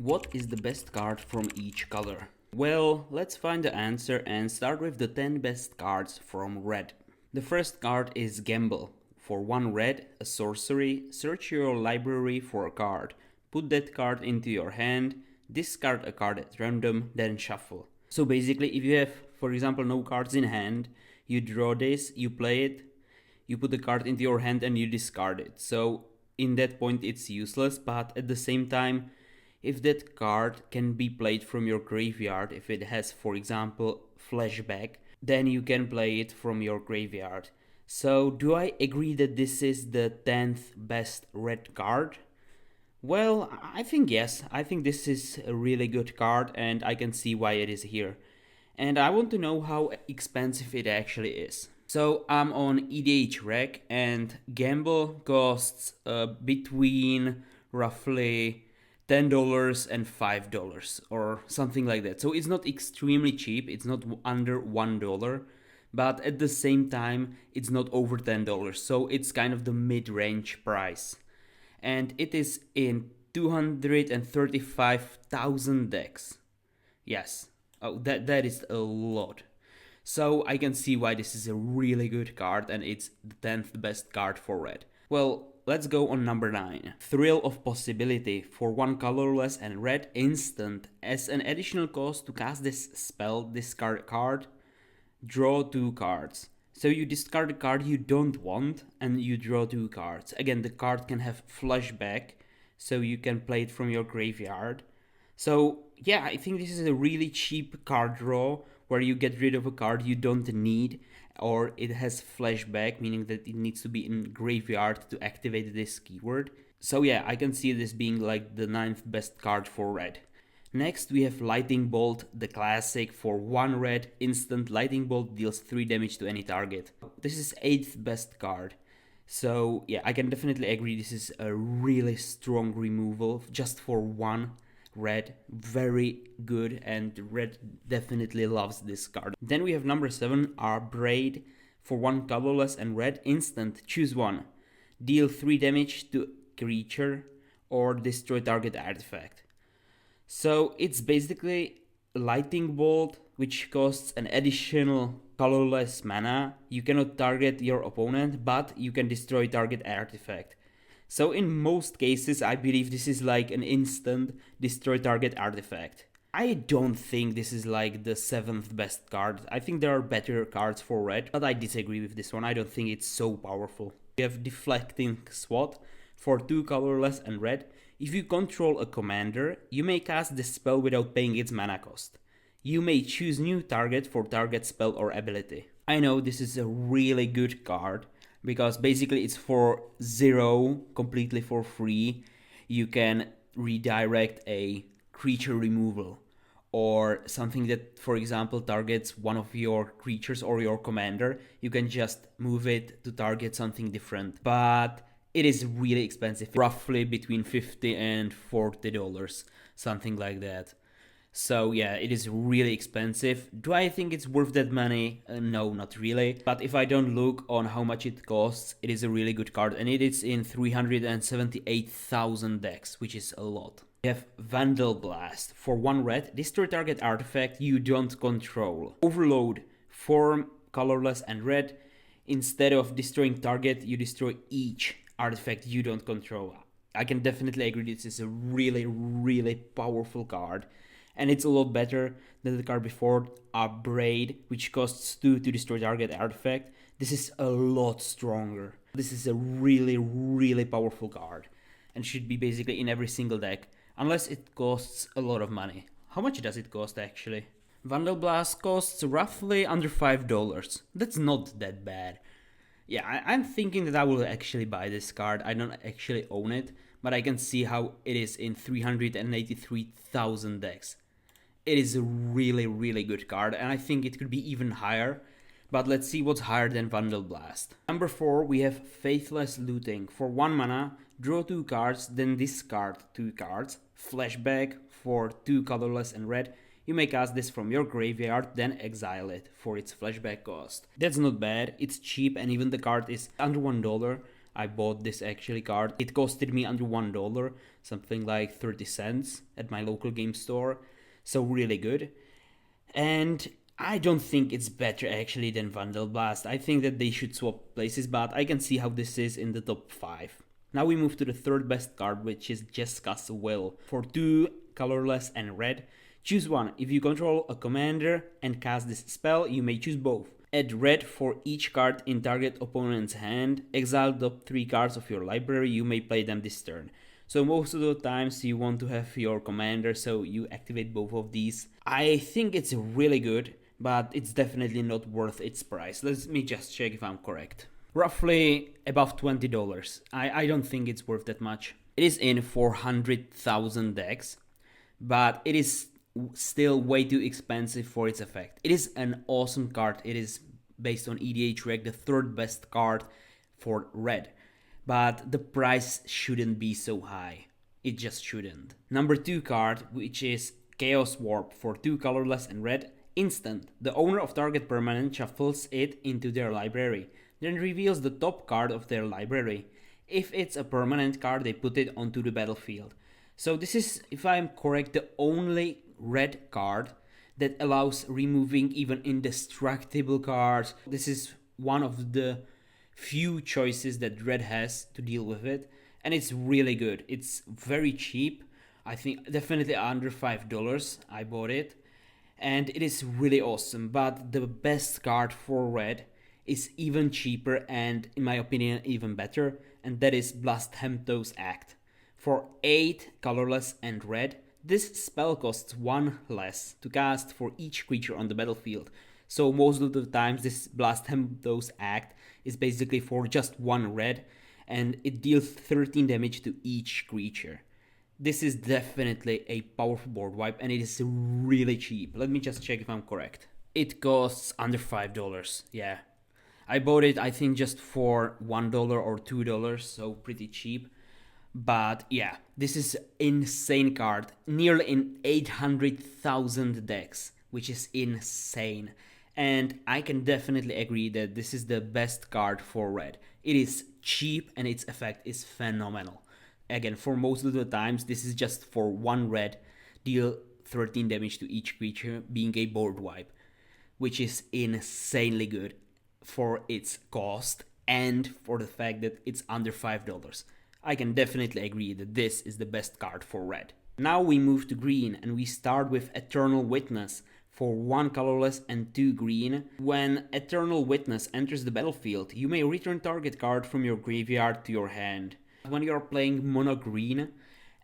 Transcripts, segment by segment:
What is the best card from each color? Well, let's find the answer and start with the 10 best cards from red. The first card is Gamble. For 1 red, a sorcery, search your library for a card. Put that card into your hand, discard a card at random, then shuffle. So basically, if you have, for example, no cards in hand, you draw this, you play it, you put the card into your hand and you discard it. So in that point it's useless, but at the same time, if that card can be played from your graveyard, if it has, for example, flashback, then you can play it from your graveyard. So do I agree that this is the 10th best red card? Well, I think yes. I think this is a really good card and I can see why it is here. And I want to know how expensive it actually is. So I'm on EDHREC and Gamble costs between roughly $10 and $5 or something like that. So it's not extremely cheap, it's not under $1, but at the same time it's not over $10. So it's kind of the mid-range price. And it is in 235,000 decks. Yes. Oh, that is a lot. So I can see why this is a really good card and it's the 10th best card for red. Well, let's go on number 9. Thrill of Possibility. For 1 colorless and red instant. As an additional cost to cast this spell, discard a card, draw 2 cards. So you discard a card you don't want and you draw 2 cards. Again, the card can have flashback, so you can play it from your graveyard. So yeah, I think this is a really cheap card draw where you get rid of a card you don't need, or it has flashback, meaning that it needs to be in graveyard to activate this keyword. So yeah, I can see this being like the 9th best card for red. Next we have Lightning Bolt, the classic. For 1 red instant, Lightning Bolt deals 3 damage to any target. This is 8th best card. So yeah, I can definitely agree this is a really strong removal just for 1 red. Very good, and red definitely loves this card. Then we have number 7, our Braid. For 1 colorless and red instant, choose 1. Deal 3 damage to creature or destroy target artifact. So it's basically Lightning Bolt, which costs an additional colorless mana. You cannot target your opponent, but you can destroy target artifact. So in most cases, I believe this is like an instant destroy target artifact. I don't think this is like the 7th best card. I think there are better cards for red, but I disagree with this one. I don't think it's so powerful. We have Deflecting Swat. For 2 colorless and red, if you control a commander, you may cast this spell without paying its mana cost. You may choose new target for target spell or ability. I know this is a really good card, because basically it's for 0, completely for free. You can redirect a creature removal or something that, for example, targets one of your creatures or your commander. You can just move it to target something different. But it is really expensive, roughly between $50 and $40, something like that. So yeah, it is really expensive. Do I think it's worth that money? No, not really. But if I don't look on how much it costs, it is a really good card, and it is in 378,000 decks, which is a lot. We have Vandal Blast. For 1 red, destroy target artifact you don't control. Overload. For colorless and red, instead of destroying target, you destroy each artifact you don't control. I can definitely agree this is a really, really powerful card. And it's a lot better than the card before, a Braid, which costs 2 to destroy target artifact. This is a lot stronger. This is a really, really powerful card, and should be basically in every single deck, unless it costs a lot of money. How much does it cost actually? Vandal Blast costs roughly under $5. That's not that bad. Yeah, I'm thinking that I will actually buy this card. I don't actually own it, but I can see how it is in 383,000 decks. It is a really, really good card, and I think it could be even higher. But let's see what's higher than Vandal Blast. Number 4, we have Faithless Looting. For 1 mana, draw 2 cards, then discard 2 cards. Flashback. For 2 colorless and red, you may cast this from your graveyard, then exile it for its flashback cost. That's not bad, it's cheap, and even the card is under $1. I bought this actually card. It costed me under $1, something like 30 cents at my local game store. So really good. And I don't think it's better actually than Vandal Blast. I think that they should swap places, but I can see how this is in the top 5. Now we move to the third best card, which is Jeska's Will. For 2 colorless and red, choose one. If you control a commander and cast this spell, you may choose both. Add red for each card in target opponent's hand. Exile the top 3 cards of your library, you may play them this turn. So most of the times you want to have your commander, so you activate both of these. I think it's really good, but it's definitely not worth its price. Let me just check if I'm correct. Roughly above $20. I don't think it's worth that much. It is in 400,000 decks, but it is still way too expensive for its effect. It is an awesome card. It is based on EDHREC, the third best card for red. But the price shouldn't be so high. It just shouldn't. Number 2 card, which is Chaos Warp for 2 colorless and red. Instant. The owner of target permanent shuffles it into their library, then reveals the top card of their library. If it's a permanent card, they put it onto the battlefield. So this is, if I'm correct, the only red card that allows removing even indestructible cards. This is one of the few choices that red has to deal with it, and it's really good. It's very cheap. I think definitely under $5 I bought it, and it is really awesome. But the best card for red is even cheaper and, in my opinion, even better, and that is Blasthemto's Act. For 8 colorless and red, this spell costs 1 less to cast for each creature on the battlefield. So most of the times this Blasthemto's Act is basically for just 1 red, and it deals 13 damage to each creature. This is definitely a powerful board wipe, and it is really cheap. Let me just check if I'm correct. It costs under $5, yeah. I bought it, I think, just for $1 or $2, so pretty cheap. But yeah, this is insane card. Nearly in 800,000 decks, which is insane. And I can definitely agree that this is the best card for red. It is cheap and its effect is phenomenal. Again, for most of the times, this is just for 1 red, deal 13 damage to each creature, being a board wipe, which is insanely good for its cost and for the fact that it's under $5. I can definitely agree that this is the best card for red. Now we move to green, and we start with Eternal Witness for 1 colorless and 2 green. When Eternal Witness enters the battlefield, you may return target card from your graveyard to your hand. When you are playing mono green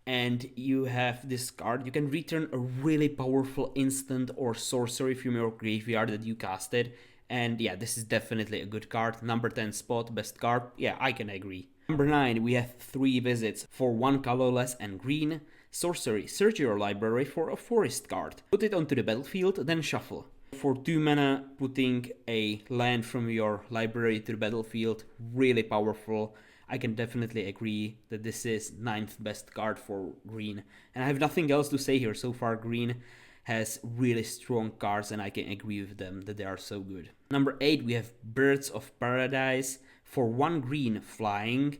and you have this card, you can return a really powerful instant or sorcery from your graveyard that you casted. And yeah, this is definitely a good card. Number 10 spot, best card. Yeah, I can agree. Number 9, we have 3 visits for 1 colorless and green. Sorcery, search your library for a forest card. Put it onto the battlefield, then shuffle. For 2 mana, putting a land from your library to the battlefield, really powerful. I can definitely agree that this is 9th best card for green. And I have nothing else to say here. So far, green has really strong cards, and I can agree with them that they are so good. Number 8, we have Birds of Paradise. For 1 green flying,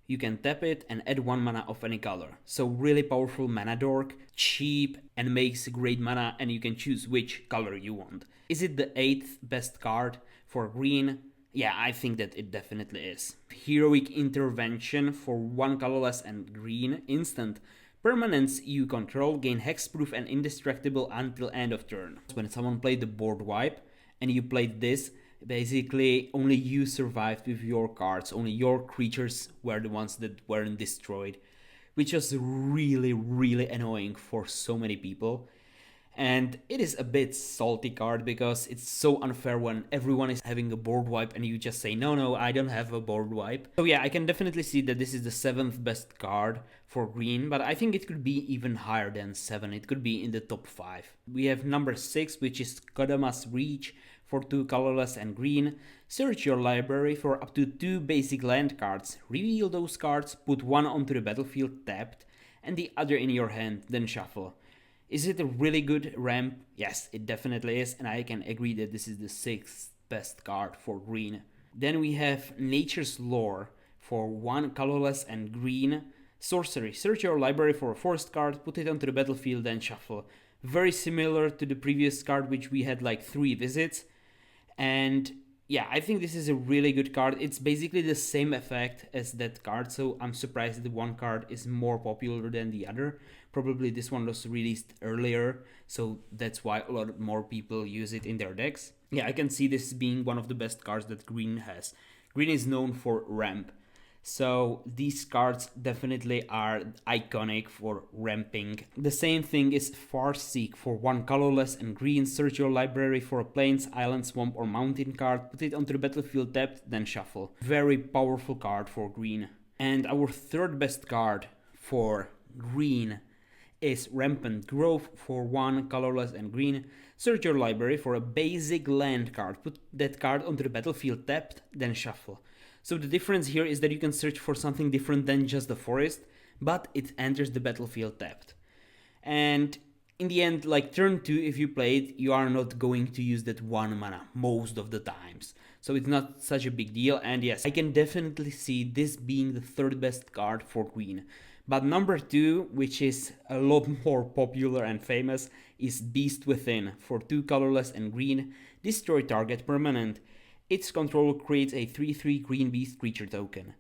you can tap it and add 1 mana of any color. So really powerful mana dork, cheap, and makes great mana, and you can choose which color you want. Is it the 8th best card for green? Yeah, I think that it definitely is. Heroic Intervention for 1 colorless and green instant. Permanents you control gain hexproof and indestructible until end of turn. When someone played the board wipe and you played this, basically only you survived with your cards, only your creatures were the ones that weren't destroyed, which was really annoying for so many people. And it is a bit salty card because it's so unfair when everyone is having a board wipe and you just say, no, I don't have a board wipe. So yeah, I can definitely see that this is the 7th best card for green, but I think it could be even higher than 7. It could be in the top 5. We have number 6, which is Kodama's Reach for 2 colorless and green. Search your library for up to 2 basic land cards. Reveal those cards, put 1 onto the battlefield tapped and the other in your hand, then shuffle. Is it a really good ramp? Yes, it definitely is, and I can agree that this is the 6th best card for green. Then we have Nature's Lore for 1 colorless and green. Sorcery, search your library for a forest card, put it onto the battlefield, then shuffle. Very similar to the previous card, which we had like 3 visits. And yeah, I think this is a really good card. It's basically the same effect as that card, so I'm surprised that one card is more popular than the other. Probably this one was released earlier, so that's why a lot more people use it in their decks. Yeah, I can see this being one of the best cards that green has. Green is known for ramp, so these cards definitely are iconic for ramping. The same thing is Farseek for 1 colorless and green. Search your library for a plains, island, swamp or mountain card, put it onto the battlefield tapped, then shuffle. Very powerful card for green. And our third best card for green is Rampant Growth for 1 colorless and green. Search your library for a basic land card, put that card onto the battlefield tapped, then shuffle. So the difference here is that you can search for something different than just the forest, but it enters the battlefield tapped. And in the end, like turn 2, if you play it, you are not going to use that 1 mana most of the times. So it's not such a big deal, and yes, I can definitely see this being the third best card for green. But number 2, which is a lot more popular and famous, is Beast Within for 2 colorless and green. Destroy target permanent. Its controller creates a 3/3 green beast creature token.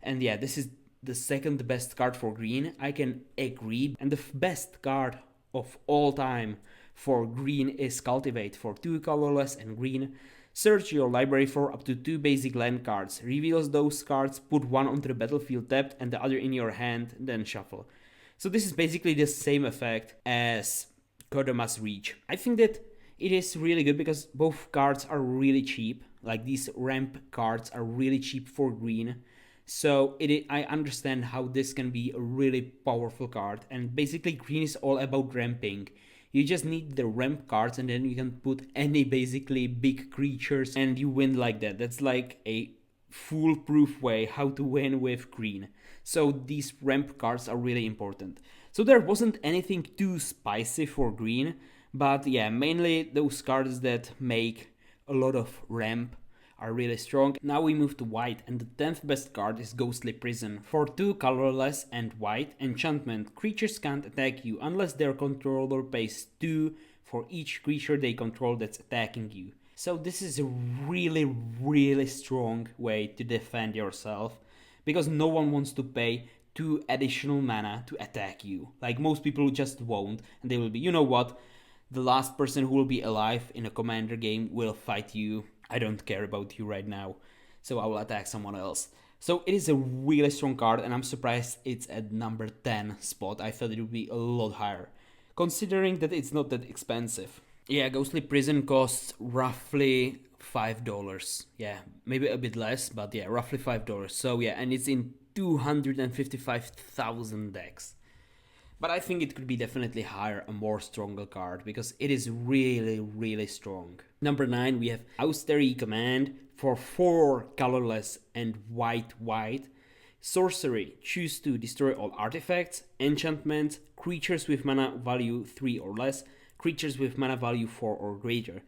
And yeah, this is the second best card for green, I can agree. And the best card of all time for green is Cultivate for 2 colorless and green. Search your library for up to 2 basic land cards, reveals those cards, put one onto the battlefield tapped and the other in your hand, then shuffle. So this is basically the same effect as Kodoma's Reach. I think that it is really good because both cards are really cheap. Like these ramp cards are really cheap for green. So I understand how this can be a really powerful card. And basically green is all about ramping. You just need the ramp cards and then you can put any basically big creatures and you win like that. That's like a foolproof way how to win with green. So these ramp cards are really important. So there wasn't anything too spicy for green, but yeah, mainly those cards that make a lot of ramp are really strong. Now we move to white, and the 10th best card is Ghostly Prison. For 2 colorless and white, enchantment, creatures can't attack you unless their controller pays 2 for each creature they control that's attacking you. So this is a really strong way to defend yourself, because no one wants to pay 2 additional mana to attack you. Like most people just won't, and they will be, you know what, the last person who will be alive in a commander game will fight you. I don't care about you right now, so I will attack someone else. So it is a really strong card, and I'm surprised it's at number 10 spot. I thought it would be a lot higher, considering that it's not that expensive. Yeah, Ghostly Prison costs roughly $5. Yeah, maybe a bit less, but yeah, roughly $5. So yeah, and it's in 255,000 decks. But I think it could be definitely higher, a more stronger card, because it is really strong. Number 9, we have Austery Command for 4 colorless and white. Sorcery, choose to destroy all artifacts, enchantments, creatures with mana value 3 or less, creatures with mana value 4 or greater.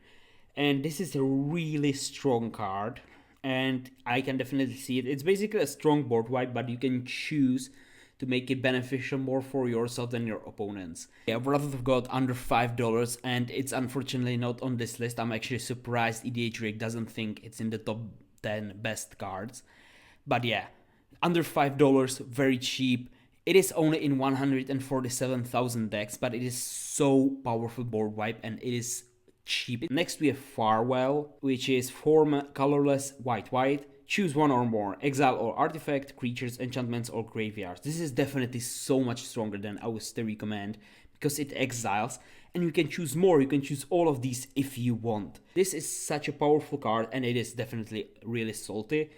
And this is a really strong card, and I can definitely see it. It's basically a strong board wipe, but you can choose to make it beneficial more for yourself than your opponents. Yeah, Wrath of God under $5, and it's unfortunately not on this list. I'm actually surprised EDH Rig doesn't think it's in the top 10 best cards. But yeah, under $5, very cheap. It is only in 147,000 decks, but it is so powerful board wipe, and it is cheap. Next we have Farewell, which is 4 colorless white. Choose one or more. Exile all artifact, creatures, enchantments, or graveyards. This is definitely so much stronger than Austery Command because it exiles, and you can choose more. You can choose all of these if you want. This is such a powerful card, and it is definitely really salty.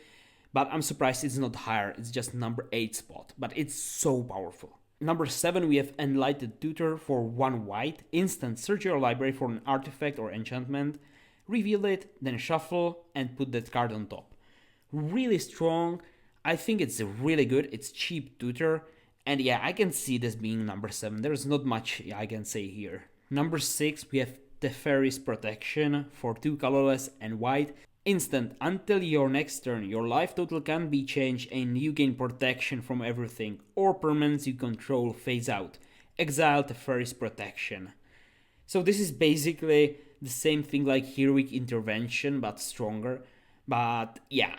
But I'm surprised it's not higher. It's just number 8 spot, but it's so powerful. Number 7, we have Enlightened Tutor for 1 white. Instant, search your library for an artifact or enchantment, reveal it, then shuffle, and put that card on top. Really strong. I think it's really good. It's cheap tutor, and yeah, I can see this being number 7. There's not much I can say here. Number 6, we have Teferi's Protection for 2 colorless and white. Instant, until your next turn, your life total can be changed and you gain protection from everything, or permanents you control phase out. Exile Teferi's protection. So this is basically the same thing like Heroic Intervention, but stronger. But yeah,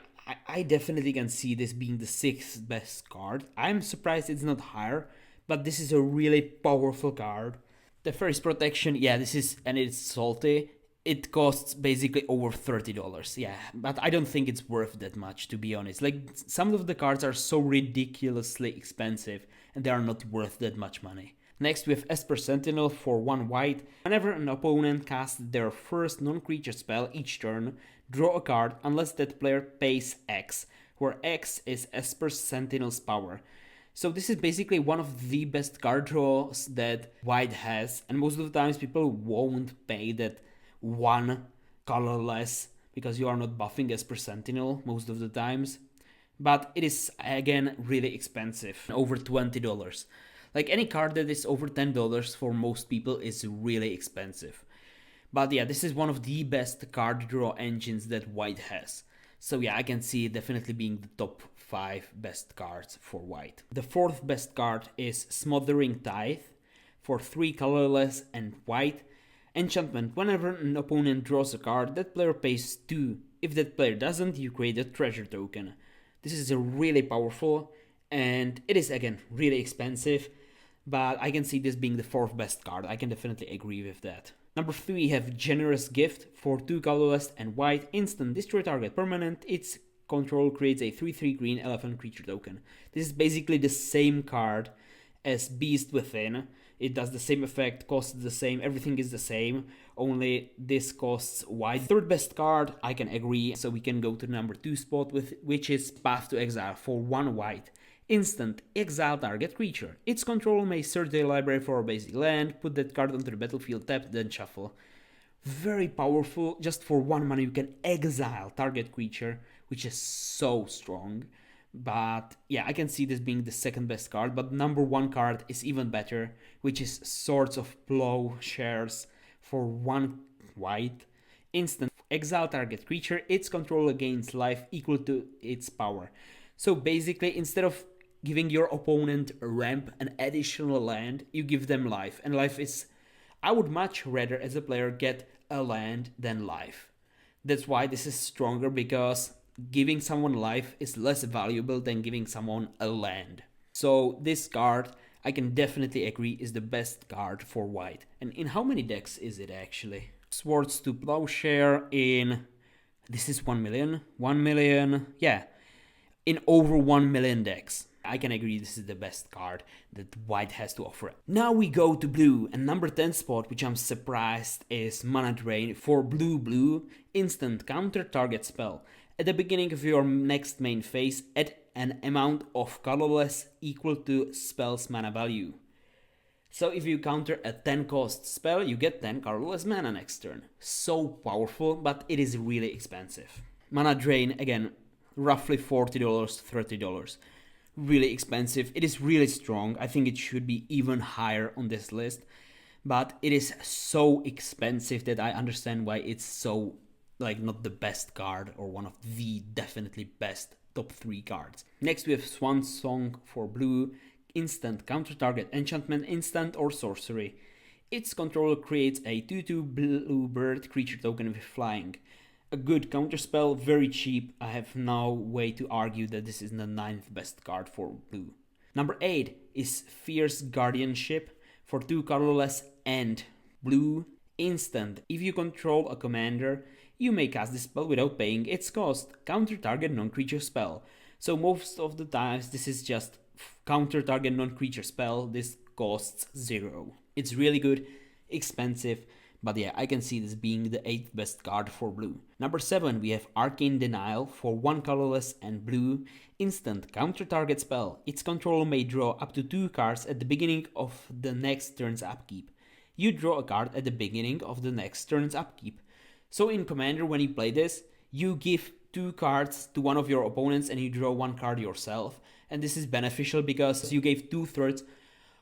I definitely can see this being the 6th best card. I'm surprised it's not higher, but this is a really powerful card. The first protection, yeah, this is, and it's salty. It costs basically over $30. Yeah, but I don't think it's worth that much, to be honest. Like, some of the cards are so ridiculously expensive, and they are not worth that much money. Next, we have Esper Sentinel for 1 white. Whenever an opponent casts their first non-creature spell each turn, draw a card unless that player pays X, where X is Esper Sentinel's power. So this is basically one of the best card draws that white has, and most of the times people won't pay that 1 colorless because you are not buffing Esper Sentinel most of the times. But it is again really expensive, over $20. Like, any card that is over $10 for most people is really expensive. But yeah, this is one of the best card draw engines that white has. So yeah, I can see it definitely being the top 5 best cards for white. The 4th best card is Smothering Tithe for 3 colorless and white. Enchantment: whenever an opponent draws a card, that player pays 2. If that player doesn't, you create a treasure token. This is a really powerful, and it is again really expensive, but I can see this being the 4th best card. I can definitely agree with that. Number 3, we have Generous Gift for 2 colorless and white. Instant: destroy target permanent. Its control creates a 3/3 green elephant creature token. This is basically the same card as Beast Within. It does the same effect, costs the same, everything is the same, only this costs white. 3rd best card, I can agree, so we can go to the number 2 spot, with which is Path to Exile for 1 white. Instant: exile target creature. Its control may search the library for a basic land, put that card onto the battlefield tapped, then shuffle. Very powerful. Just for 1 mana you can exile target creature, which is so strong. But yeah, I can see this being the 2nd best card, but number 1 card is even better, which is Swords of Plowshares for 1 white. Instant: exile target creature. Its controller gains life equal to its power. So basically, instead of giving your opponent a ramp, an additional land, you give them life. And life is, I would much rather as a player get a land than life. That's why this is stronger, because giving someone life is less valuable than giving someone a land. So this card, I can definitely agree, is the best card for white. And in how many decks is it actually? Swords to Plowshare in, this is 1 million, 1 million, yeah, in over 1 million decks. I can agree this is the best card that white has to offer. Now we go to blue, and number 10 spot, which I'm surprised, is Mana Drain for blue. Instant: counter target spell. At the beginning of your next main phase, add an amount of colorless equal to spell's mana value. So if you counter a 10 cost spell, you get 10 colorless mana next turn. So powerful, but it is really expensive. Mana Drain, again, roughly $40, $30. Really expensive. It is really strong. I think it should be even higher on this list, but it is so expensive that I understand why it's so, like, not the best card, or one of the definitely best top 3 cards. Next we have Swan Song for blue. Instant: counter target enchantment, instant, or sorcery. Its controller creates a 2/2 blue bird creature token with flying. A good counterspell, very cheap. I have no way to argue that this is the 9th best card for blue. Number 8 is Fierce Guardianship for 2 colorless and blue. Instant: if you control a commander, you may cast this spell without paying its cost. Counter target non-creature spell. So most of the times this is just counter target non-creature spell. This costs 0. It's really good, expensive, but yeah, I can see this being the 8th best card for blue. Number 7, we have Arcane Denial for 1 colorless and blue. Instant: counter target spell. Its controller may draw up to 2 cards at the beginning of the next turn's upkeep. You draw a card at the beginning of the next turn's upkeep. So in Commander, when you play this, you give 2 cards to one of your opponents and you draw 1 card yourself. And this is beneficial because you gave 2/3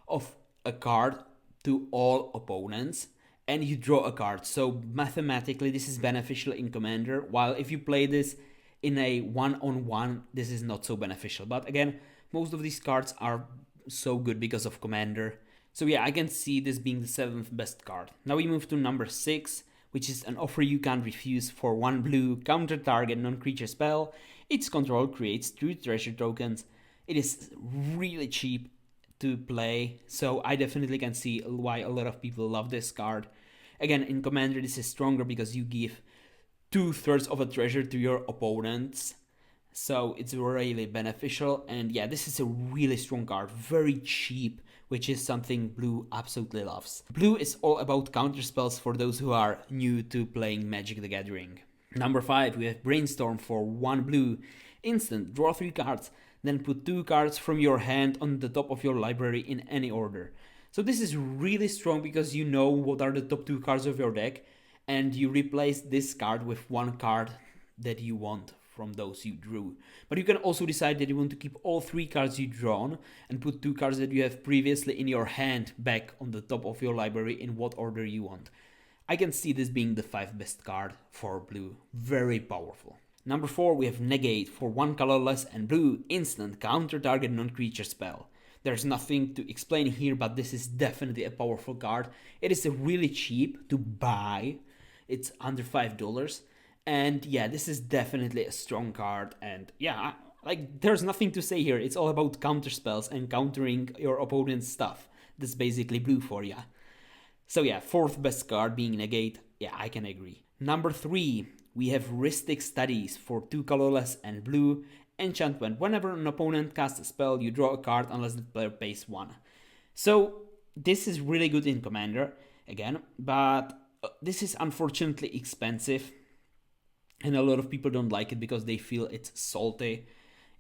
of a card to all opponents. and you draw a card. So mathematically, this is beneficial in Commander, while if you play this in a one-on-one, this is not so beneficial. But again, most of these cards are so good because of Commander. So yeah, I can see this being the 7th best card. Now we move to number 6, which is an offer you can't refuse for 1 blue, counter target non-creature spell. Its control creates 2 treasure tokens. It is really cheap to play, so I definitely can see why a lot of people love this card. Again, in Commander, this is stronger because you give 2/3 of a treasure to your opponents, so it's really beneficial. And yeah, this is a really strong card, very cheap, which is something Blue absolutely loves. Blue is all about counter spells for those who are new to playing Magic the Gathering. Number 5, we have Brainstorm for 1 blue. Instant, draw 3 cards, then put 2 cards from your hand on the top of your library in any order. So this is really strong because you know what are the top 2 cards of your deck, and you replace this card with 1 card that you want from those you drew. But you can also decide that you want to keep all 3 cards you drawn and put 2 cards that you have previously in your hand back on the top of your library in what order you want. I can see this being the 5th best card for blue. Very powerful. Number 4, we have Negate for 1 colorless and blue, instant, counter target non-creature spell. There's nothing to explain here, but this is definitely a powerful card. It is really cheap to buy. It's under $5. And yeah, this is definitely a strong card. And yeah, like there's nothing to say here. It's all about counter spells and countering your opponent's stuff. That's basically blue for ya. So yeah, 4th best card being Negate. Yeah, I can agree. Number 3, we have Rhystic Studies for 2 colorless and blue. Enchantment. Whenever an opponent casts a spell, you draw a card unless the player pays 1. So this is really good in Commander, again, but this is unfortunately expensive. And a lot of people don't like it because they feel it's salty.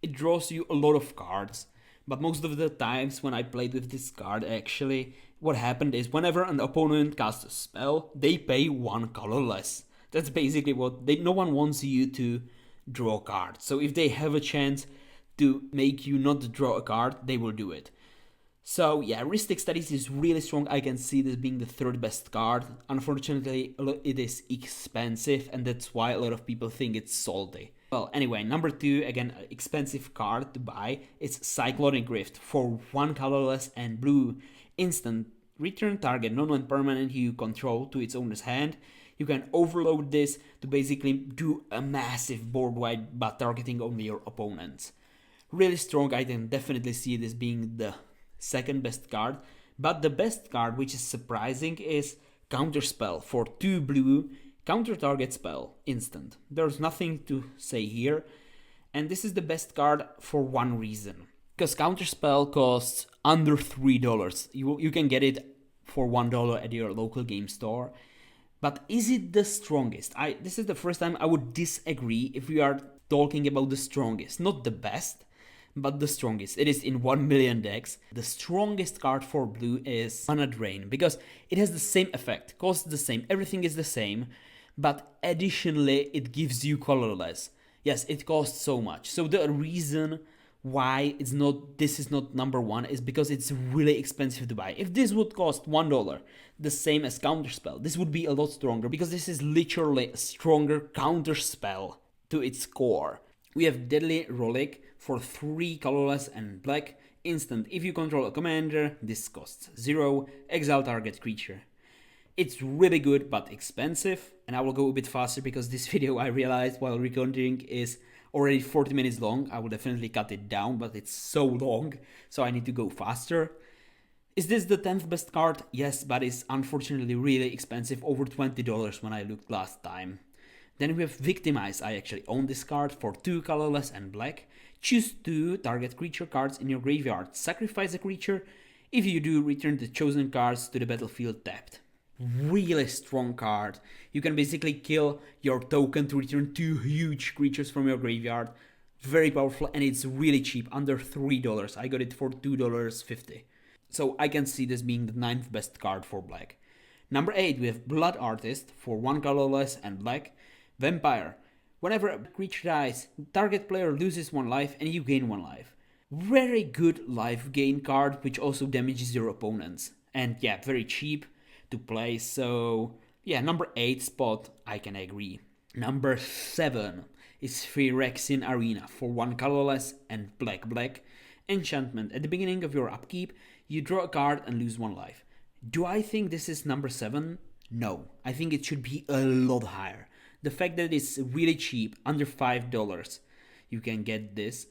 It draws you a lot of cards. But most of the times when I played with this card, actually, what happened is whenever an opponent casts a spell, they pay 1 colorless. That's basically what no one wants you to draw cards. So if they have a chance to make you not draw a card, they will do it. So yeah, Rhystic Studies is really strong. I can see this being the 3rd best card. Unfortunately, it is expensive, and that's why a lot of people think it's salty. Well, anyway, number 2, again, expensive card to buy. It's Cyclonic Rift for 1 colorless and blue. Instant, return target non-land permanent you control to its owner's hand. You can overload this to basically do a massive board wide, but targeting only your opponents. Really strong. I can definitely see this being the 2nd best card. But the best card, which is surprising, is Counterspell for 2 blue, counter target spell, instant. There's nothing to say here. And this is the best card for one reason. Because Counterspell costs under $3. You can get it for $1 at your local game store. But is it the strongest? This is the first time I would disagree if we are talking about the strongest. Not the best, but the strongest. It is in 1 million decks. The strongest card for blue is Mana Drain, because it has the same effect, costs the same, everything is the same, but additionally it gives you colorless. Yes, it costs so much. So the reason why this is not number 1 is because it's really expensive to buy. If this would cost $1, the same as Counterspell, this would be a lot stronger, because this is literally a stronger Counterspell to its core. We have Deadly Relic for 3 colorless and black, instant. If you control a commander, this costs 0, exile target creature. It's really good but expensive, and I will go a bit faster because this video, I realized while recording, is already 40 minutes long. I will definitely cut it down, but it's so long, so I need to go faster. Is this the 10th best card? Yes, but it's unfortunately really expensive, over $20 when I looked last time. Then we have Victimize. I actually own this card for 2 colorless and black. Choose 2 target creature cards in your graveyard. Sacrifice a creature. If you do, return the chosen cards to the battlefield tapped. Really strong card. You can basically kill your token to return 2 huge creatures from your graveyard. Very powerful, and it's really cheap, under $3. I got it for $2.50. So I can see this being the 9th best card for black. Number 8, we have Blood Artist for 1 colorless and black. Vampire. Whenever a creature dies, target player loses 1 life and you gain 1 life. Very good life gain card, which also damages your opponents. And yeah, very cheap. to play. So yeah, number 8 spot, I can agree. Number 7 is Phyrexian Arena for 1 colorless and black. Enchantment. At the beginning of your upkeep, you draw a card and lose 1 life. Do I think this is number 7? No. I think it should be a lot higher. The fact that it's really cheap, under $5, you can get this.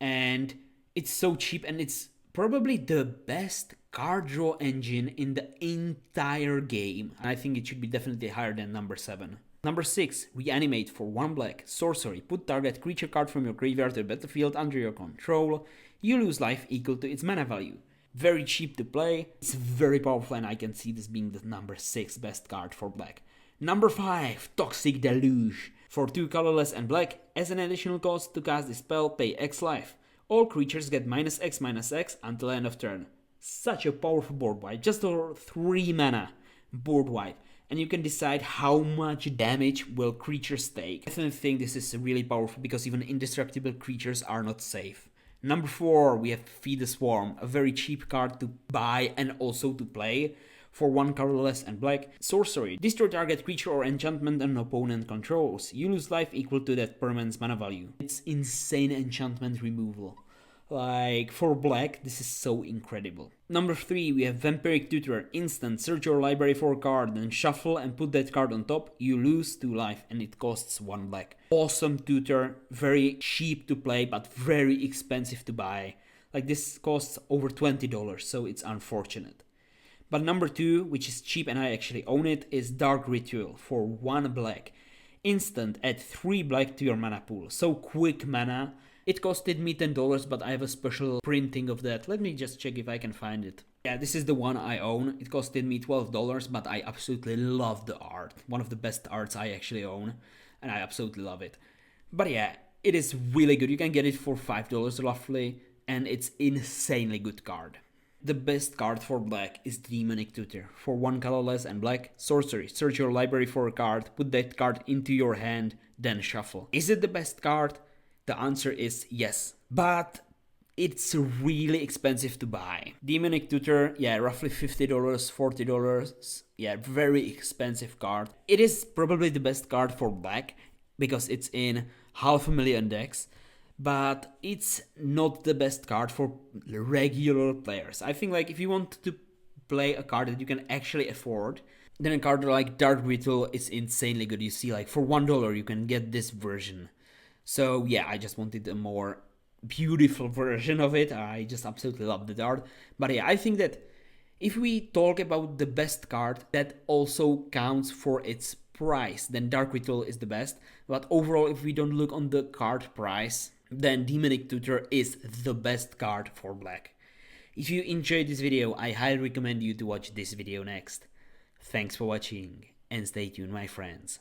And it's so cheap, and it's probably the best card draw engine in the entire game. I think it should be definitely higher than number 7. Number 6, Reanimate for 1 black. Sorcery. Put target creature card from your graveyard to the battlefield under your control. You lose life equal to its mana value. Very cheap to play. It's very powerful, and I can see this being the number 6 best card for black. Number 5, Toxic Deluge. For 2 colorless and black, as an additional cost to cast this spell, pay X life. All creatures get -X/-X until end of turn. Such a powerful board wipe, just for 3 mana board wipe. And you can decide how much damage will creatures take. I definitely think this is really powerful because even indestructible creatures are not safe. Number 4, we have Feed the Swarm, a very cheap card to buy and also to play. For 1 colorless and black. Sorcery. Destroy target creature or enchantment an opponent controls. You lose life equal to that permanent's mana value. It's insane enchantment removal. Like, for black, this is so incredible. Number 3, we have Vampiric Tutor. Instant. Search your library for a card, then shuffle and put that card on top. You lose 2 life and it costs 1 black. Awesome tutor. Very cheap to play, but very expensive to buy. Like, this costs over $20, so it's unfortunate. But number 2, which is cheap and I actually own it, is Dark Ritual for 1 black. Instant, add 3 black to your mana pool. So quick mana. It costed me $10, but I have a special printing of that. Let me just check if I can find it. Yeah, this is the one I own. It costed me $12, but I absolutely love the art. One of the best arts I actually own, and I absolutely love it. But yeah, it is really good. You can get it for $5 roughly, and it's insanely good card. The best card for black is Demonic Tutor. For 1 colorless and black, sorcery. Search your library for a card, put that card into your hand, then shuffle. Is it the best card? The answer is yes, but it's really expensive to buy. Demonic Tutor, yeah, roughly $50, $40. Yeah, very expensive card. It is probably the best card for black because it's in 500,000 decks. But it's not the best card for regular players. I think like if you want to play a card that you can actually afford, then a card like Dark Ritual is insanely good. You see, like for $1 you can get this version. So yeah, I just wanted a more beautiful version of it. I just absolutely love the card. But yeah, I think that if we talk about the best card that also counts for its price, then Dark Ritual is the best. But overall, if we don't look on the card price, then Demonic Tutor is the best card for black. If you enjoyed this video, I highly recommend you to watch this video next. Thanks for watching, and stay tuned, my friends.